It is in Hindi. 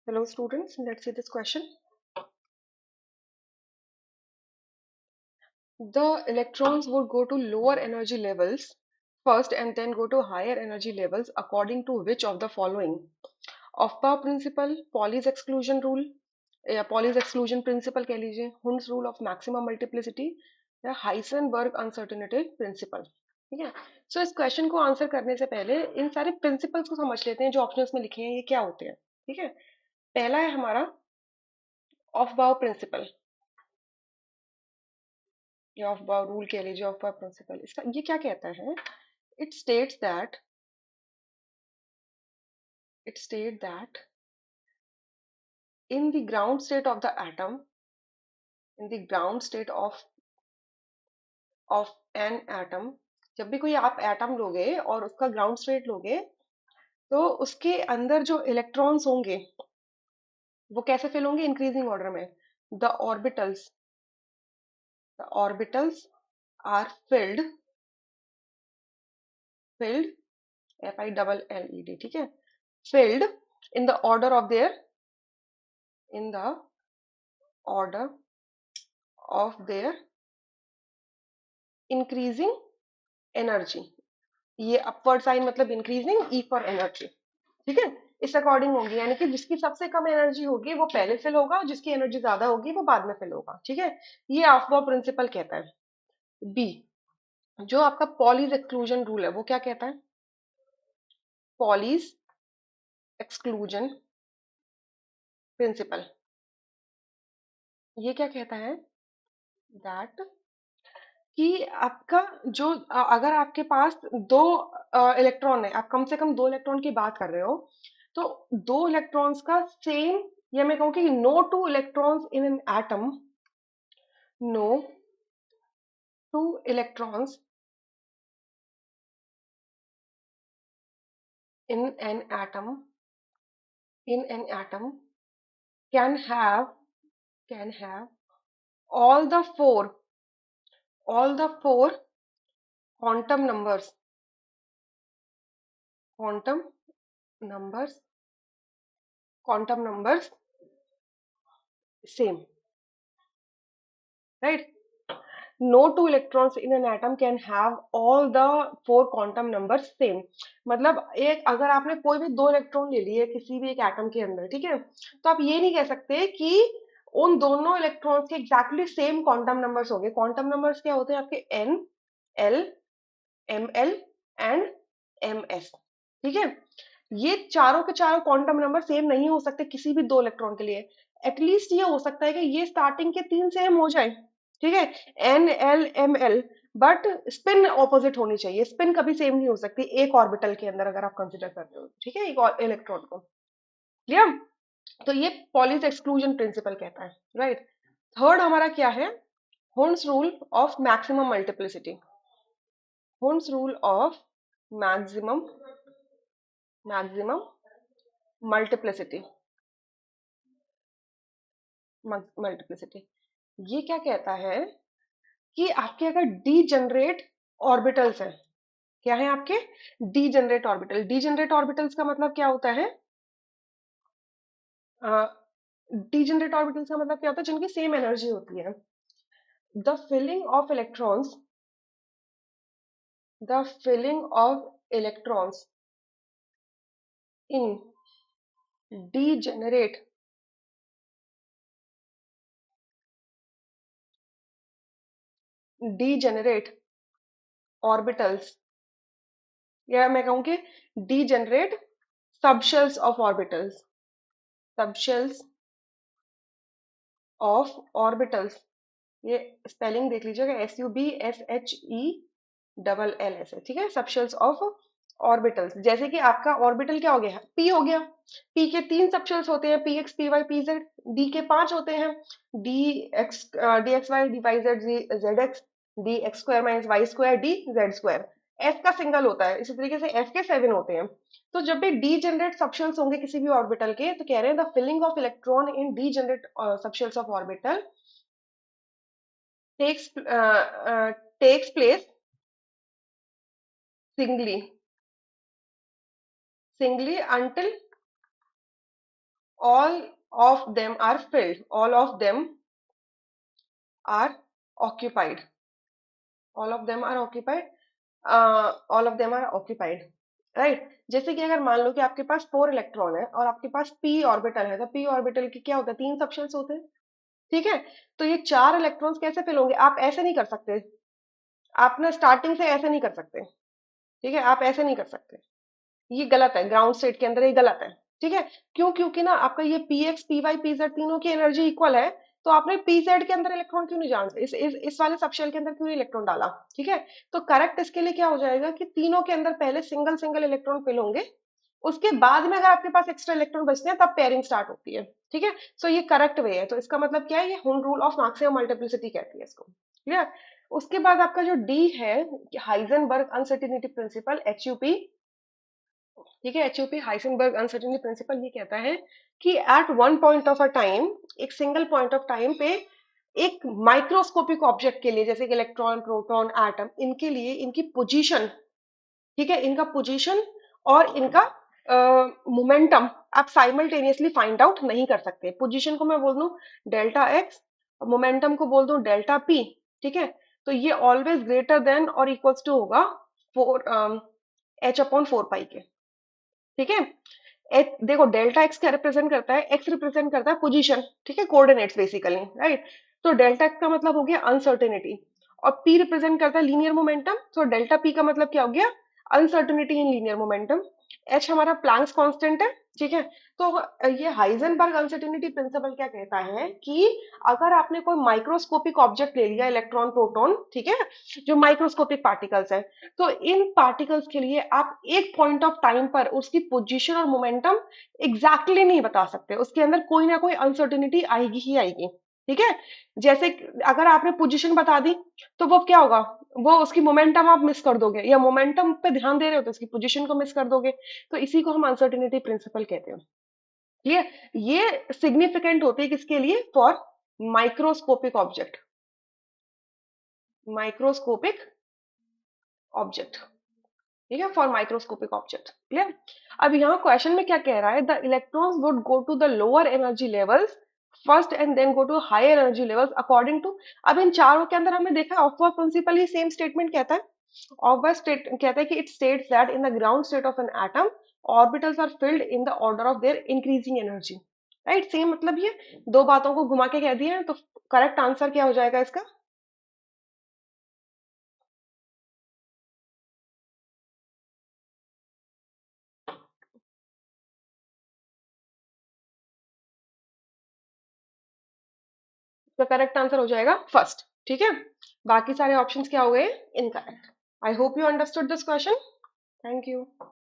Hello students, let's see this question. The electrons would go to lower energy levels first and then go to higher energy levels according to which of the following? Aufbau principle, Pauli's exclusion rule या Pauli's exclusion principle कह लीजिए, Hund's rule of maximum multiplicity या Heisenberg uncertainty principle. ठीक है. सो इस क्वेश्चन को आंसर करने से पहले इन सारे प्रिंसिपल्स को समझ लेते हैं जो ऑप्शंस में लिखे हैं ये क्या होते हैं. ठीक है. पहला है हमारा ऑफ-बाउ प्रिंसिपल या ऑफ बाउ रूल कह लीजिए, ऑफ बाउ प्रिंसिपल. इसका ये क्या कहता है? It states that it state that in the ground state of the atom, in the ground state of an atom, जब भी कोई आप एटम लोगे और उसका ग्राउंड स्टेट लोगे तो उसके अंदर जो इलेक्ट्रॉन्स होंगे वो कैसे फिल होंगे? इंक्रीजिंग ऑर्डर में. The orbitals the orbitals are filled FILLED. ठीक है. Filled in the order of their in the order of their increasing energy. ये अपवर्ड साइन मतलब इंक्रीजिंग, ई फॉर एनर्जी. ठीक है. इस अकॉर्डिंग होगी, यानी कि जिसकी सबसे कम एनर्जी होगी वो पहले फिल होगा और जिसकी एनर्जी ज्यादा होगी वो बाद में फिल होगा. ठीक है. ये ऑफ प्रिंसिपल कहता है. बी, जो आपका पॉलीज एक्सक्लूजन रूल है वो क्या कहता है? पॉलीज एक्सक्लूजन प्रिंसिपल ये क्या कहता है? दैट कि आपका जो अगर आपके पास दो इलेक्ट्रॉन है, आप कम से कम दो इलेक्ट्रॉन की बात कर रहे हो, तो दो इलेक्ट्रॉन्स का सेम, या मैं कहूँ कि no two electrons in an atom, no two electrons in an atom in an atom can have all the four all the four quantum numbers quantum numbers quantum numbers same, right? No two electrons in an atom can have all the four quantum numbers same. मतलब एक अगर आपने कोई भी दो इलेक्ट्रॉन ले लिए किसी भी एक एटम के अंदर, ठीक है, तो आप ये नहीं कह सकते कि उन दोनों इलेक्ट्रॉन्स के एग्जैक्टली सेम क्वांटम नंबर्स होंगे. क्वांटम नंबर्स क्या होते हैं आपके? N, l, m l and m s. ठीक है. ये चारों के चारों क्वांटम नंबर सेम नहीं हो सकते किसी भी दो इलेक्ट्रॉन के लिए. एटलीस्ट ये हो सकता है कि ये स्टार्टिंग के तीन सेम हो जाए. ठीक है. N l m l, but spin opposite होनी चाहिए. स्पिन कभी सेम नहीं हो सकती एक ऑर्बिटल के अंदर अगर आप कंसिडर करते हो. ठीक है. एक इलेक्ट्रॉन को. क्लियर? तो ये पॉलीज एक्सक्लूजन प्रिंसिपल कहता है. राइट. थर्ड हमारा क्या है? होन्स rule of maximum multiplicity. होन्स rule of maximum maximum multiplicity. Multiplicity ये क्या कहता है? कि आपके अगर डी जनरेट ऑर्बिटल्स हैं, क्या है आपके? D generate orbital. D generate orbitals का मतलब क्या होता है? डी जनरेट ऑर्बिटल्स का मतलब क्या होता है? जिनकी सेम एनर्जी होती है. The filling of electrons the filling of electrons in degenerate degenerate orbitals, या मैं कहूँ कि degenerate subshells of orbitals. Subshells of orbitals. ये स्पेलिंग देख लीजिएगा. SUBSHELLS है. ठीक है. Subshells of orbitals. जैसे कि आपका ऑर्बिटल क्या हो गया? पी हो गया. पी के तीन सबशेल्स होते हैं, p x, p y, p z. D के पांच होते हैं, d x y, d y z, z x, d x square minus y square, d z square. F का सिंगल होता है. इसी तरीके से एफ के सेवन होते हैं. तो जब भी डी जनरेट सबशेल्स होंगे किसी भी ऑर्बिटल के, तो कह रहे हैं the filling of electron in degenerate subshells of orbital takes takes place singly until all of them are filled, all of them are occupied, all of them are occupied, all of them are occupied, right. जैसे कि अगर मान लो कि आपके पास 4 इलेक्ट्रॉन है और आपके पास पी ऑर्बिटल है, तो पी ऑर्बिटल के क्या होता है, 3 सबशेल्स होते हैं, ठीक है। तो ये 4 इलेक्ट्रॉन्स कैसे फिल होंगे, आप ऐसे नहीं कर सकते, आप ना स्टार्टिंग से ऐसे नहीं कर सकते, ठीक है, आप ऐसे नहीं कर सकते, ये गलत है, ग्राउंड स्टेट के अंदर ये गलत है, ठीक है। क्यों, क्योंकि ना आपका ये p x p y p z तीनों की एनर्जी इक्वल है, तो आपने पी जेड के अंदर इलेक्ट्रॉन क्यों नहीं जान, इस वाले सबशेल के अंदर क्यों नहीं इलेक्ट्रॉन डाला, ठीक है। तो करेक्ट इसके लिए क्या हो जाएगा कि तीनों के अंदर पहले सिंगल सिंगल इलेक्ट्रॉन फिल होंगे, उसके बाद में अगर आपके पास एक्स्ट्रा इलेक्ट्रॉन बचते हैं तब पेयरिंग स्टार्ट होती है, ठीक है। सो ये करेक्ट वे है, तो इसका मतलब क्या है, ये हुन रूल ऑफ मैक्सिमम मल्टीप्लिसिटी कहती है इसको, क्लियर। उसके बाद आपका जो डी है, हाइजेनबर्ग अनसर्टेनिटी प्रिंसिपल, एचयूपी, ठीक है। एचयूपी हाइसेनबर्ग अनसर्टेनिटी प्रिंसिपल ये कहता है कि at one point of a time, एक सिंगल पॉइंट ऑफ टाइम पे, एक माइक्रोस्कोपिक ऑब्जेक्ट के लिए, जैसे कि इलेक्ट्रॉन प्रोटॉन एटम, इनके लिए इनकी पोजीशन, ठीक है, इनका पोजीशन और इनका मोमेंटम आप साइमल्टेनियसली फाइंड आउट नहीं कर सकते। पोजीशन को मैं बोल दूं डेल्टा एक्स, मोमेंटम को बोल दूं डेल्टा पी, ठीक है। तो ये ऑलवेज ग्रेटर देन और इक्वल्स टू होगा 4 h/4 पाई के, ठीक है। देखो डेल्टा एक्स क्या रिप्रेजेंट करता है, एक्स रिप्रेजेंट करता है पोजीशन, ठीक है, कोऑर्डिनेट्स बेसिकली, राइट। तो डेल्टा एक्स का मतलब हो गया अनसर्टेनिटी, और पी रिप्रेजेंट करता है लीनियर मोमेंटम, तो डेल्टा पी का मतलब क्या हो गया, uncertainty in linear momentum. H हमारा प्लैंक्स कांस्टेंट है, ठीक है। तो ये हाइजेनबर्ग अनसर्टेनिटी प्रिंसिपल क्या कहता है कि अगर आपने कोई माइक्रोस्कोपिक ऑब्जेक्ट ले लिया, इलेक्ट्रॉन प्रोटॉन, ठीक है, जो माइक्रोस्कोपिक पार्टिकल्स है, तो इन पार्टिकल्स के लिए आप एक पॉइंट ऑफ टाइम पर उसकी पोजीशन और मोमेंटम एग्जैक्टली नहीं बता सकते, उसके अंदर कोई ना कोई अनसर्टेनिटी आएगी ही आएगी, ठीक है। जैसे अगर आपने पोजीशन बता दी, तो वो क्या होगा, वो उसकी मोमेंटम आप मिस कर दोगे, या मोमेंटम पे ध्यान दे रहे हो तो उसकी पोजीशन को मिस कर दोगे, तो इसी को हम अनसर्टेनिटी प्रिंसिपल कहते हैं, क्लियर। ये सिग्निफिकेंट होती है किसके लिए, for microscopic object, microscopic object, ठीक है, फॉर माइक्रोस्कोपिक ऑब्जेक्ट, क्लियर। अब यहाँ क्वेश्चन में क्या कह रहा है, the electrons would go to the lower energy levels first and then go to higher energy levels according to, अब इन चारों के अंदर हमने देखा ऑफवर्ड प्रिंसिपल ही सेम स्टेटमेंट कहता है, ऑफवर्ड स्टेट कहता है कि it states that in the ground state of an atom orbitals are filled in the order of their increasing energy, right. Same मतलब ये दो बातों को घुमा के कह दिया है, तो करेक्ट आंसर क्या हो जाएगा इसका, तो करेक्ट आंसर हो जाएगा फर्स्ट, ठीक है। बाकी सारे ऑप्शंस क्या हो गए, incorrect. I hope you understood this question. Thank you.